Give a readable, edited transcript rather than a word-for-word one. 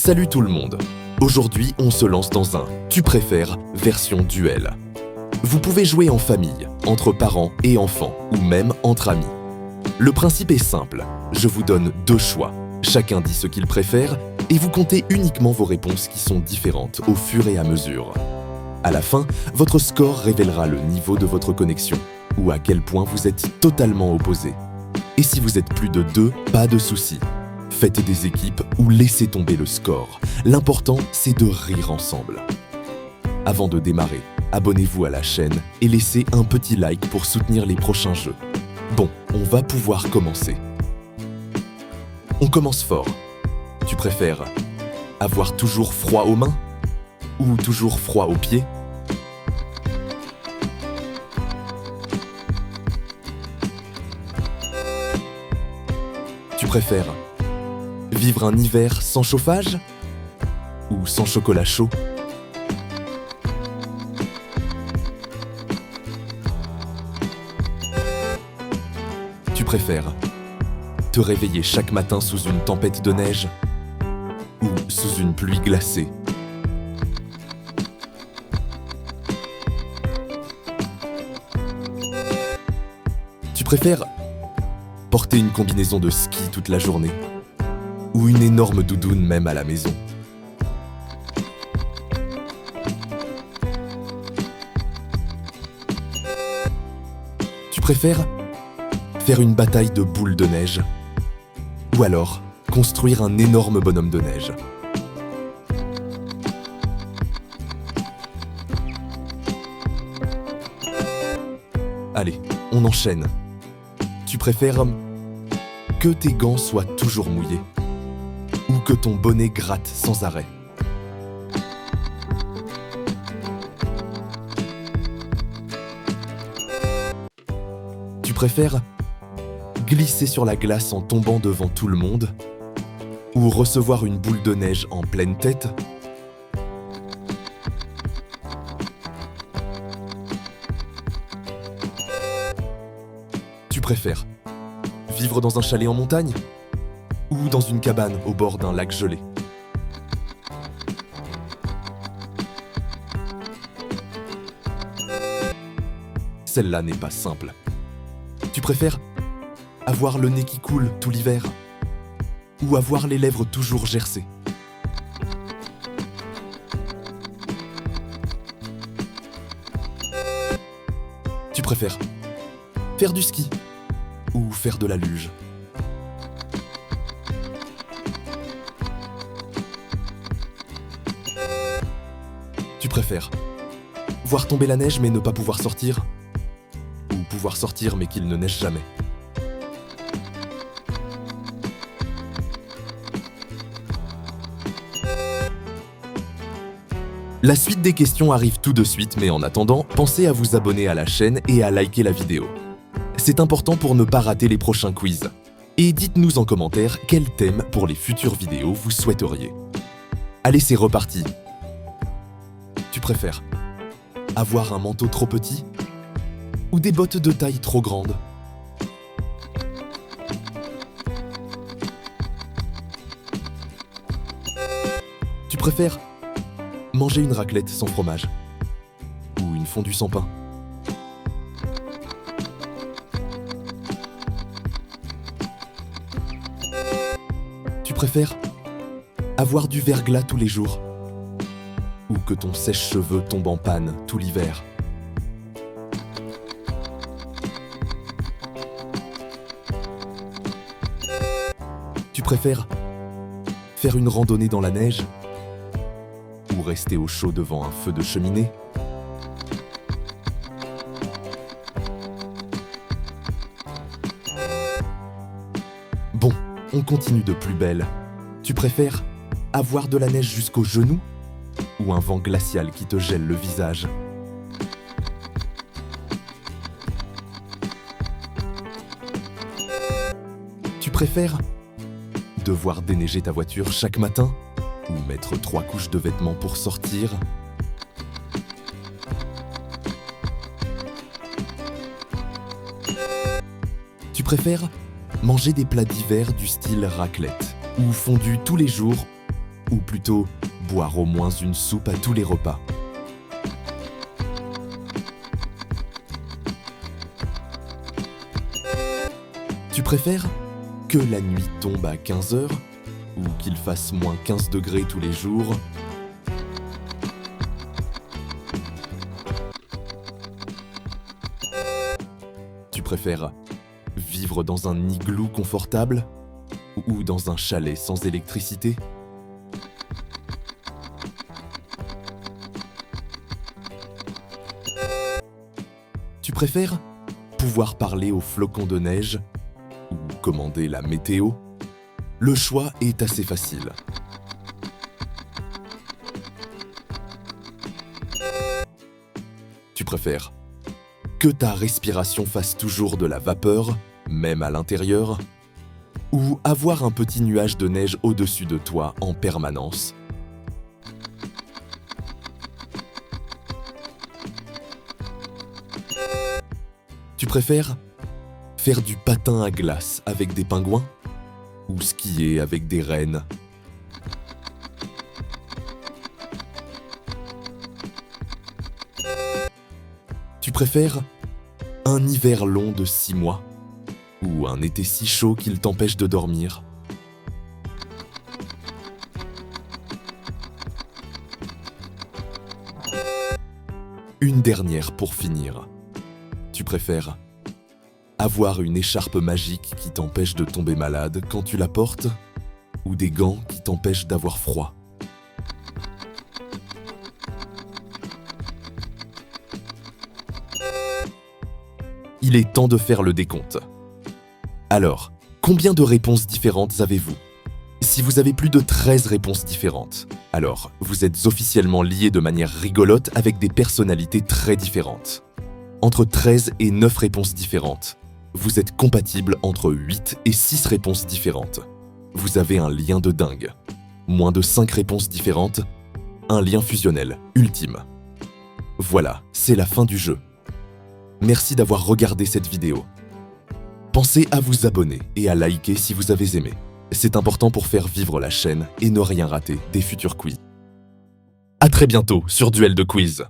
Salut tout le monde. Aujourd'hui, on se lance dans un « Tu préfères » version duel. Vous pouvez jouer en famille, entre parents et enfants, ou même entre amis. Le principe est simple, je vous donne deux choix. Chacun dit ce qu'il préfère et vous comptez uniquement vos réponses qui sont différentes au fur et à mesure. À la fin, votre score révélera le niveau de votre connexion ou à quel point vous êtes totalement opposés. Et si vous êtes plus de deux, pas de souci. Faites des équipes ou laissez tomber le score. L'important, c'est de rire ensemble. Avant de démarrer, abonnez-vous à la chaîne et laissez un petit like pour soutenir les prochains jeux. Bon, on va pouvoir commencer. On commence fort. Tu préfères avoir toujours froid aux mains ou toujours froid aux pieds? Tu préfères vivre un hiver sans chauffage ou sans chocolat chaud? Tu préfères te réveiller chaque matin sous une tempête de neige ou sous une pluie glacée? Tu préfères porter une combinaison de ski toute la journée ou une énorme doudoune même à la maison? Tu préfères faire une bataille de boules de neige ou alors construire un énorme bonhomme de neige? Allez, on enchaîne. Tu préfères que tes gants soient toujours mouillés ou que ton bonnet gratte sans arrêt? Tu préfères glisser sur la glace en tombant devant tout le monde ou recevoir une boule de neige en pleine tête? Tu préfères vivre dans un chalet en montagne ou dans une cabane au bord d'un lac gelé? Celle-là n'est pas simple. Tu préfères avoir le nez qui coule tout l'hiver ou avoir les lèvres toujours gercées? Tu préfères faire du ski ou faire de la luge? Tu préfères voir tomber la neige mais ne pas pouvoir sortir ou pouvoir sortir mais qu'il ne neige jamais? La suite des questions arrive tout de suite, mais en attendant, pensez à vous abonner à la chaîne et à liker la vidéo. C'est important pour ne pas rater les prochains quiz. Et dites-nous en commentaire quel thème pour les futures vidéos vous souhaiteriez. Allez, c'est reparti. Tu préfères avoir un manteau trop petit ou des bottes de taille trop grande? Tu préfères manger une raclette sans fromage ou une fondue sans pain? Tu préfères avoir du verglas tous les jours ou que ton sèche-cheveux tombe en panne tout l'hiver? Tu préfères faire une randonnée dans la neige ou rester au chaud devant un feu de cheminée? Bon, on continue de plus belle. Tu préfères avoir de la neige jusqu'aux genoux ou un vent glacial qui te gèle le visage? Tu préfères devoir déneiger ta voiture chaque matin ou mettre 3 couches de vêtements pour sortir? Tu préfères manger des plats d'hiver du style raclette ou fondu tous les jours ou plutôt boire au moins une soupe à tous les repas? Tu préfères que la nuit tombe à 15 heures ou qu'il fasse moins 15 degrés tous les jours? Tu préfères vivre dans un igloo confortable ou dans un chalet sans électricité? Tu préfères pouvoir parler aux flocons de neige ou commander la météo? Le choix est assez facile. Tu préfères que ta respiration fasse toujours de la vapeur, même à l'intérieur, ou avoir un petit nuage de neige au-dessus de toi en permanence? Tu préfères faire du patin à glace avec des pingouins ou skier avec des rennes? Tu préfères un hiver long de 6 mois ou un été si chaud qu'il t'empêche de dormir? Une dernière pour finir. Tu préfères avoir une écharpe magique qui t'empêche de tomber malade quand tu la portes ou des gants qui t'empêchent d'avoir froid? Il est temps de faire le décompte. Alors, combien de réponses différentes avez-vous? Si vous avez plus de 13 réponses différentes, alors vous êtes officiellement liés de manière rigolote avec des personnalités très différentes. Entre 13 et 9 réponses différentes, vous êtes compatibles entre 8 et 6 réponses différentes. Vous avez un lien de dingue. Moins de 5 réponses différentes, un lien fusionnel, ultime. Voilà, c'est la fin du jeu. Merci d'avoir regardé cette vidéo. Pensez à vous abonner et à liker si vous avez aimé. C'est important pour faire vivre la chaîne et ne rien rater des futurs quiz. À très bientôt sur Duel de Quiz.